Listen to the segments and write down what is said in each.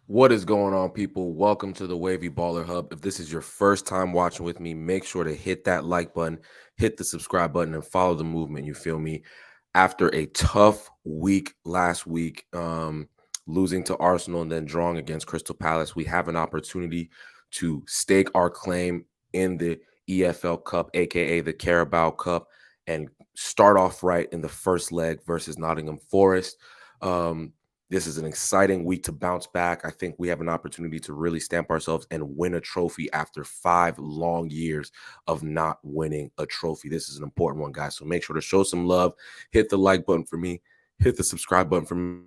What is going on, people? Welcome to the Wavy Baller Hub. If this is your first time watching with me, make sure to hit that like button, hit the subscribe button, and follow the movement. You feel me? After a tough week last week, losing to Arsenal and then drawing against Crystal Palace, we have an opportunity to stake our claim in the EFL Cup, aka the Carabao Cup, and start off right in the first leg versus Nottingham Forest. This is an exciting week to bounce back. I think we have an opportunity to really stamp ourselves and win a trophy after 5 long years of not winning a trophy. This is an important one, guys. So make sure to show some love. Hit the like button for me. Hit the subscribe button for me.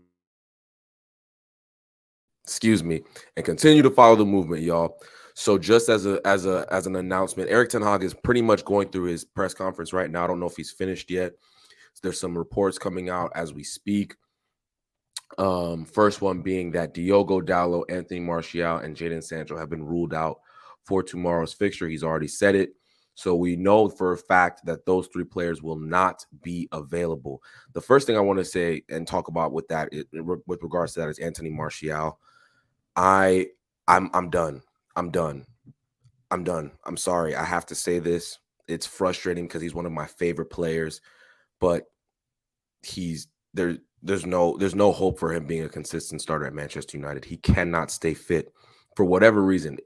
Excuse me, and continue to follow the movement, y'all. So just as an announcement, Eric Ten Hag is pretty much going through his press conference right now. I don't know if he's finished yet. There's some reports coming out as we speak. First one being that Diogo Dalot, Anthony Martial, and Jadon Sancho have been ruled out for tomorrow's fixture. He's already said it. So we know for a fact that those three players will not be available. The first thing I want to say and talk about with that, with regards to that, is Anthony Martial. I, I'm done. I'm done. I'm done. I'm sorry. I have to say this. It's frustrating because he's one of my favorite players, but he's there. There's no hope for him being a consistent starter at Manchester United. He cannot stay fit for whatever reason.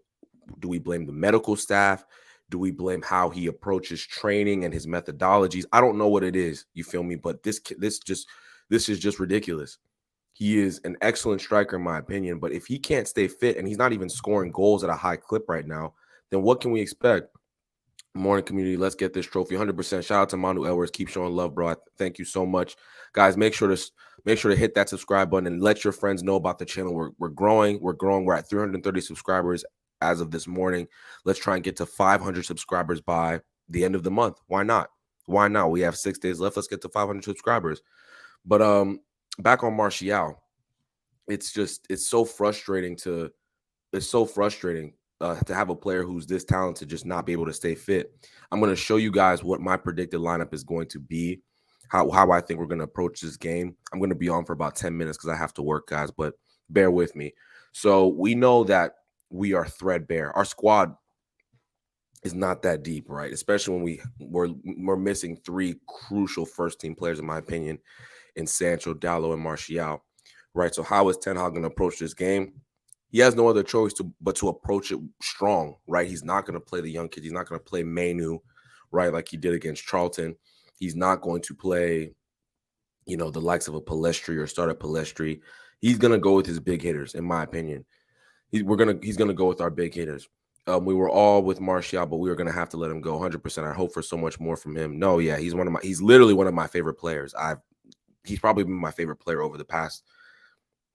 Do we blame the medical staff? Do we blame how he approaches training and his methodologies? I don't know what it is. You feel me? But this is just ridiculous. He is an excellent striker in my opinion, but if he can't stay fit and he's not even scoring goals at a high clip right now, then what can we expect? Morning community, let's get this trophy. 100%. Shout out to Manu Edwards. Keep showing love, bro. Thank you so much, guys. Make sure to hit that subscribe button and let your friends know about the channel. We're growing. We're growing. We're at 330 subscribers as of this morning. Let's try and get to 500 subscribers by the end of the month. Why not? Why not? We have 6 days left. Let's get to 500 subscribers. But back on Martial, it's so frustrating to have a player who's this talented just not be able to stay fit. I'm going to show you guys what my predicted lineup is going to be, how I think we're going to approach this game. I'm going to be on for about 10 minutes because I have to work, guys, but bear with me. So we know that we are threadbare. Our squad is not that deep, right? Especially when we're missing three crucial first team players, in my opinion, in Sancho, Dallo, and Martial, right? So how is Ten Hag going to approach this game? He has no other choice but to approach it strong, right? He's not going to play the young kids. He's not going to play Manu, right, like he did against Charlton. He's not going to play, the likes of a Palestri or start a Palestri. He's going to go with his big hitters, in my opinion. He's gonna go with our big hitters. We were all with Martial, but we were gonna have to let him go 100%. I hope for so much more from him. No, yeah, he's literally one of my favorite players. He's probably been my favorite player over the past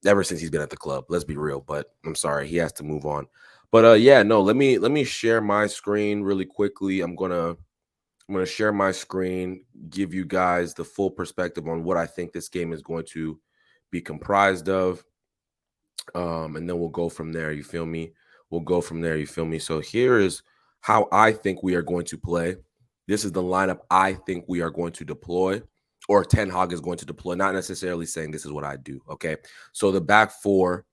ever since he's been at the club. Let's be real, but I'm sorry, he has to move on. But yeah, no, let me share my screen really quickly. I'm gonna share my screen, give you guys the full perspective on what I think this game is going to be comprised of. And then we'll go from there. You feel me? We'll go from there. You feel me? So here is how I think we are going to play. This is the lineup I think we are going to deploy, or Ten Hag is going to deploy. Not necessarily saying this is what I do. Okay. So the back four,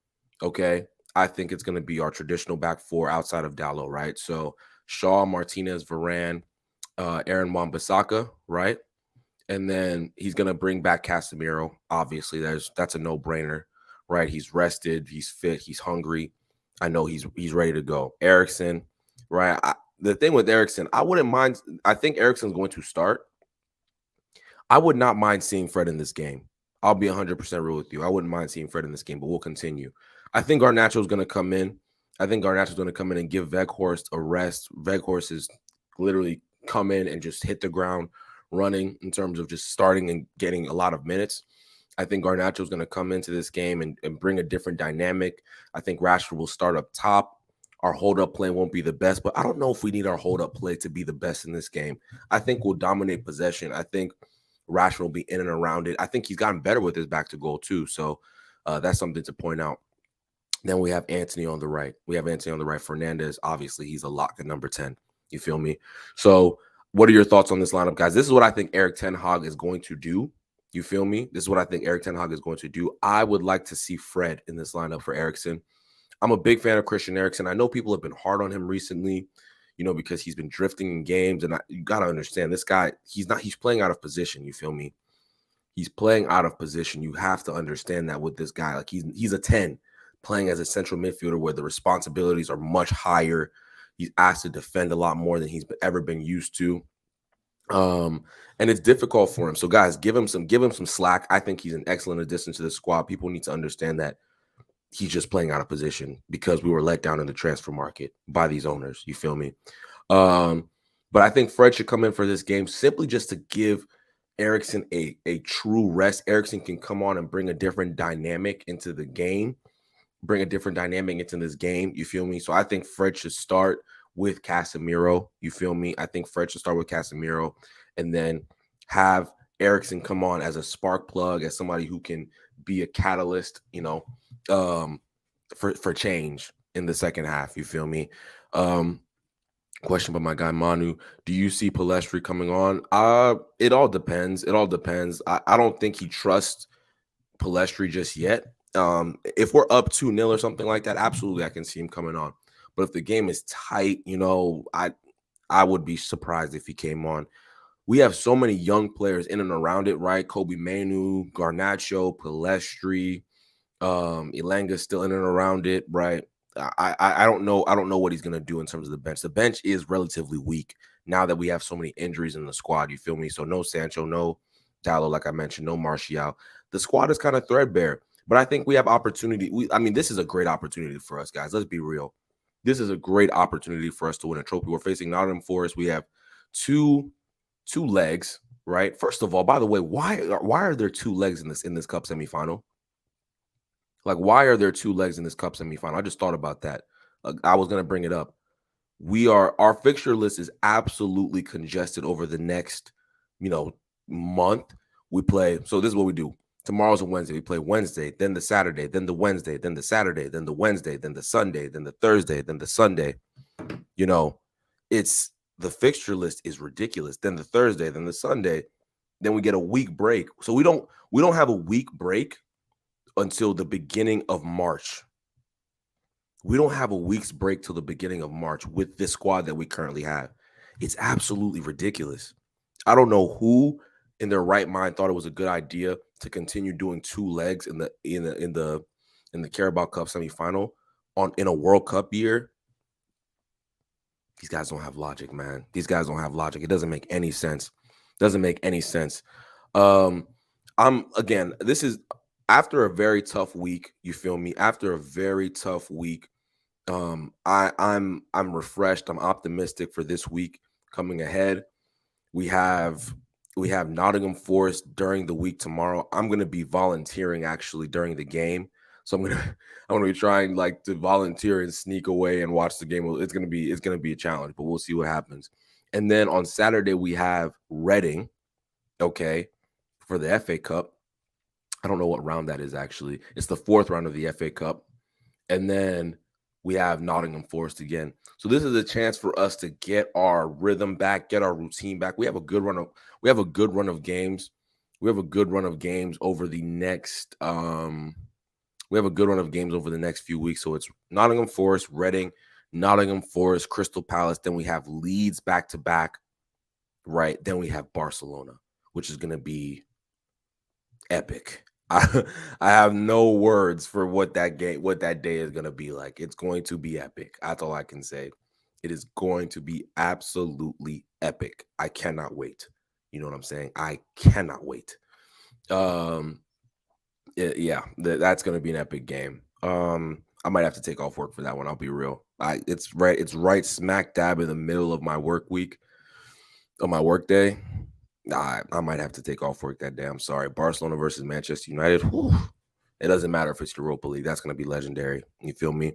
okay, I think it's going to be our traditional back four outside of Dallo, right? So Shaw, Martinez, Varane, Aaron Wan-Bissaka, right? And then he's going to bring back Casemiro. Obviously, that's a no-brainer, right? He's rested, he's fit, he's hungry. I know he's ready to go. Eriksen, right? The thing with Eriksen, I wouldn't mind. I think Eriksen's going to start. I would not mind seeing Fred in this game. I'll be 100% real with you. I wouldn't mind seeing Fred in this game, but we'll continue. I think Garnacho's going to come in. I think Garnacho's going to come in and give Weghorst a rest. Weghorst is literally come in and just hit the ground running in terms of just starting and getting a lot of minutes. I think Garnacho's going to come into this game and bring a different dynamic. I think Rashford will start up top. Our hold-up play won't be the best, but I don't know if we need our hold-up play to be the best in this game. I think we'll dominate possession. I think Rashford will be in and around it. I think he's gotten better with his back to goal too, so that's something to point out. Then we have Anthony on the right. Fernandez, obviously, he's a lock at number 10. You feel me? So what are your thoughts on this lineup, guys? This is what I think Eric Ten Hag is going to do. You feel me? This is what I think Eric Ten Hag is going to do. I would like to see Fred in this lineup for Eriksen. I'm a big fan of Christian Eriksen. I know people have been hard on him recently, because he's been drifting in games. And you got to understand this guy, he's playing out of position. You feel me? He's playing out of position. You have to understand that with this guy. Like he's a 10 playing as a central midfielder where the responsibilities are much higher. He's asked to defend a lot more than he's ever been used to. And it's difficult for him. So guys, give him some slack. I think he's an excellent addition to the squad. People need to understand that he's just playing out of position because we were let down in the transfer market by these owners. You feel me? But I think Fred should come in for this game simply just to give Eriksen a true rest. Eriksen can come on and bring a different dynamic into the game, bring a different dynamic into this game. You feel me? So I think Fred should start with Casemiro. You feel me? I think Fred should start with Casemiro and then have Eriksen come on as a spark plug, as somebody who can be a catalyst, for change in the second half. You feel me? Question by my guy Manu. Do you see Pellistri coming on? It all depends. It all depends. I don't think he trusts Pellistri just yet. If we're up 2-0 or something like that, absolutely I can see him coming on. But if the game is tight, I would be surprised if he came on. We have so many young players in and around it, right? Kobe Manu, Garnacho, Pellistri, Elanga's still in and around it, right? I don't know. I don't know what he's gonna do in terms of the bench. The bench is relatively weak now that we have so many injuries in the squad. You feel me? So no Sancho, no Dallo, like I mentioned, no Martial. The squad is kind of threadbare, but I think we have opportunity. This is a great opportunity for us, guys. Let's be real. This is a great opportunity for us to win a trophy. We're facing Nottingham Forest. We have two legs, right? First of all, by the way, why are there 2 legs in this cup semifinal? Like, why are there 2 legs in this cup semifinal? I just thought about that. I was going to bring it up. Our fixture list is absolutely congested over the next, month. We play. So this is what we do. Tomorrow's a Wednesday. We play Wednesday, then the Saturday, then the Wednesday, then the Saturday, then the Wednesday, then the Sunday, then the Thursday, then the Sunday. It's the fixture list is ridiculous. Then the Thursday, then the Sunday, then we get a week break. So we don't have a week break until the beginning of March. We don't have a week's break till the beginning of March with this squad that we currently have. It's absolutely ridiculous. I don't know who in their right mind thought it was a good idea to continue doing 2 legs in the Carabao Cup semifinal in a World Cup year. These guys don't have logic, man. These guys don't have logic. It doesn't make any sense. Doesn't make any sense. This is after a very tough week. You feel me? After a very tough week, I'm refreshed. I'm optimistic for this week coming ahead. We have Nottingham Forest during the week tomorrow. I'm gonna be volunteering actually during the game. So I'm gonna be trying to volunteer and sneak away and watch the game. It's gonna be a challenge, but we'll see what happens. And then on Saturday we have Reading, okay, for the FA Cup. I don't know what round that is actually. It's the 4th round of the FA Cup. And then we have Nottingham Forest again. So this is a chance for us to get our rhythm back, get our routine back. We have a good run of games. We have a good run of games over the next few weeks. So it's Nottingham Forest, Reading, Nottingham Forest, Crystal Palace. Then we have Leeds back to back, right? Then we have Barcelona, which is going to be epic. I have no words for what that day is going to be like. It's going to be epic. That's all I can say. It is going to be absolutely epic. I cannot wait. You know what I'm saying? I cannot wait. That's going to be an epic game. I might have to take off work for that one. I'll be real. It's right smack dab in the middle of my work week, of my work day. I might have to take off work that day. I'm sorry. Barcelona versus Manchester United. Whew, it doesn't matter if it's Europa League. That's going to be legendary. You feel me?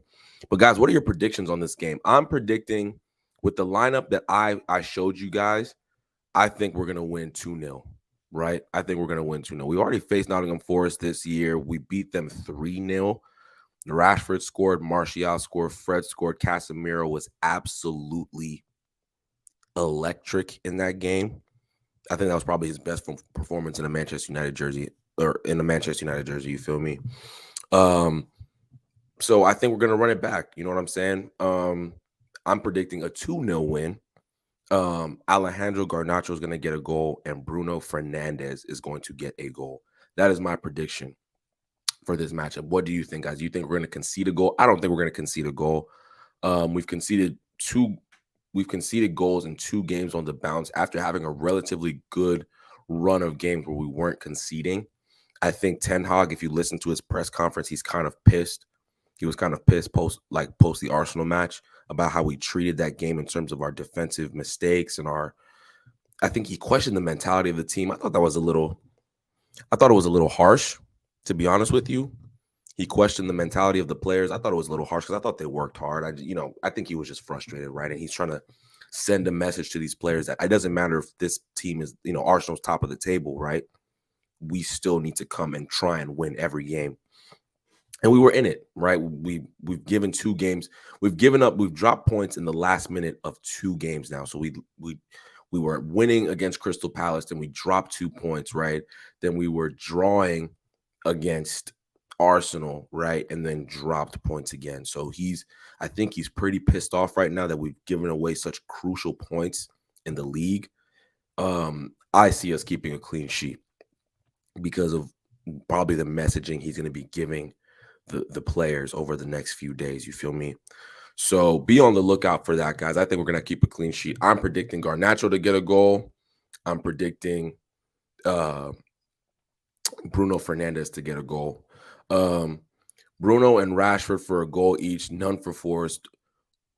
But guys, what are your predictions on this game? I'm predicting with the lineup that I showed you guys, I think we're going to win 2-0, right? I think we're going to win 2-0. We already faced Nottingham Forest this year. We beat them 3-0. Rashford scored. Martial scored. Fred scored. Casemiro was absolutely electric in that game. I think that was probably his best performance in a Manchester United jersey, you feel me? So I think we're gonna run it back. You know what I'm saying? I'm predicting a 2-0 win. Alejandro Garnacho is going to get a goal, and Bruno Fernandez is going to get a goal. That is my prediction for this matchup. What do you think, guys? Do you think we're going to concede a goal? I don't think we're going to concede a goal. We've conceded goals in 2 games on the bounce after having a relatively good run of games where we weren't conceding. I think Ten Hag, if you listen to his press conference, he's kind of pissed. He was kind of pissed post the Arsenal match about how we treated that game in terms of our defensive mistakes and I think he questioned the mentality of the team. I thought it was a little harsh, to be honest with you. He questioned the mentality of the players. I thought it was a little harsh because I thought they worked hard. I think he was just frustrated, right? And he's trying to send a message to these players that it doesn't matter if this team is, Arsenal's top of the table, right? We still need to come and try and win every game. And we were in it, right? We've given 2 games. We've dropped points in the last minute of 2 games now. So we were winning against Crystal Palace, then we dropped 2 points, right? Then we were drawing against Arsenal, right? And then dropped points again. So I think he's pretty pissed off right now that we've given away such crucial points in the league. I see us keeping a clean sheet because of probably the messaging he's going to be giving the players over the next few days. You feel me? So be on the lookout for that, guys. I think we're going to keep a clean sheet. I'm predicting Garnacho to get a goal. I'm predicting Bruno Fernandes to get a goal. Bruno and Rashford for a goal each, none for Forest.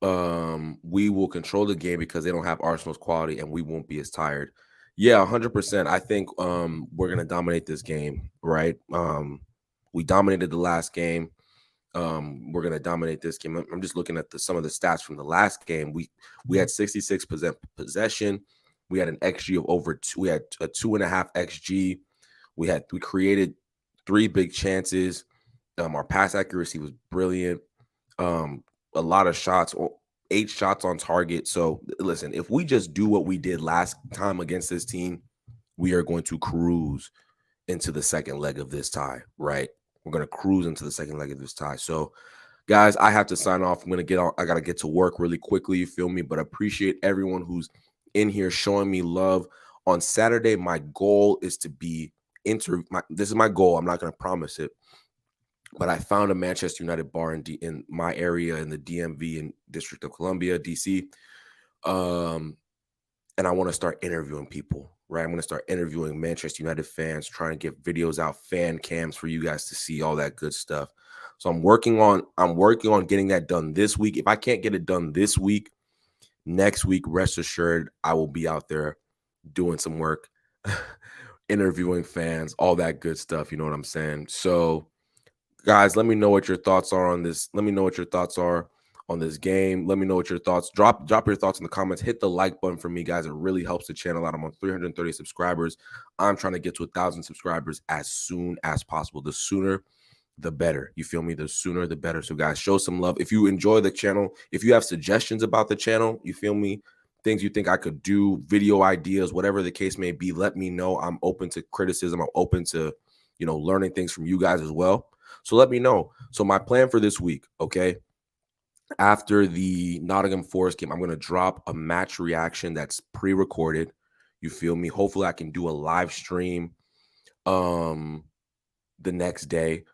We will control the game because they don't have Arsenal's quality and we won't be as tired. Yeah, 100%. I think we're going to dominate this game, right? We dominated the last game. We're going to dominate this game. I'm just looking at some of the stats from the last game. We had 66% possession. We had an XG of over 2. We had a 2.5 XG. We created 3 big chances. Our pass accuracy was brilliant. A lot of shots, 8 shots on target. So listen, if we just do what we did last time against this team, we are going to cruise into the second leg of this tie, right? We're going to cruise into the second leg of this tie. So, guys, I have to sign off. I got to get to work really quickly, you feel me? But I appreciate everyone who's in here showing me love. On Saturday, my goal is to be this is my goal. I'm not going to promise it. But I found a Manchester United bar in my area in the DMV in District of Columbia, DC. And I want to start interviewing people. Right, I'm going to start interviewing Manchester United fans, trying to get videos out, fan cams for you guys to see, all that good stuff. So I'm working on getting that done this week. If I can't get it done this week, next week, rest assured, I will be out there doing some work, interviewing fans, all that good stuff. You know what I'm saying? So, guys, let me know what your thoughts are on this. Let me know what your thoughts are on this game. Let me know what your thoughts. Drop your thoughts in the comments. Hit the like button for me, guys. It really helps the channel out. I'm on 330 subscribers. I'm trying to get to 1,000 subscribers as soon as possible. The sooner, the better. You feel me? The sooner, the better. So, guys, show some love. If you enjoy the channel, if you have suggestions about the channel, you feel me? Things you think I could do, video ideas, whatever the case may be, let me know. I'm open to criticism. I'm open to, learning things from you guys as well. So let me know. So my plan for this week, okay? After the Nottingham Forest game, I'm going to drop a match reaction that's pre-recorded. You feel me? Hopefully I can do a live stream the next day.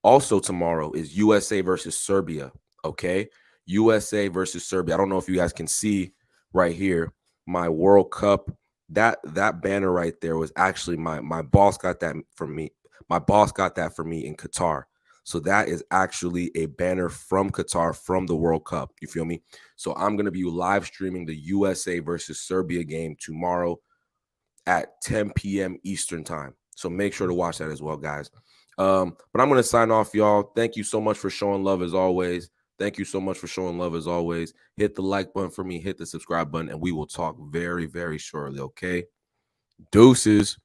Also tomorrow is USA versus Serbia, okay? USA versus Serbia. I don't know if you guys can see right here my World Cup. That banner right there was actually my boss got that from me. My boss got that for me in Qatar. So that is actually a banner from Qatar from the World Cup. You feel me? So I'm going to be live streaming the USA versus Serbia game tomorrow at 10 p.m. Eastern time. So make sure to watch that as well, guys. But I'm going to sign off, y'all. Thank you so much for showing love as always. Thank you so much for showing love as always. Hit the like button for me. Hit the subscribe button. And we will talk very, very shortly, okay? Deuces.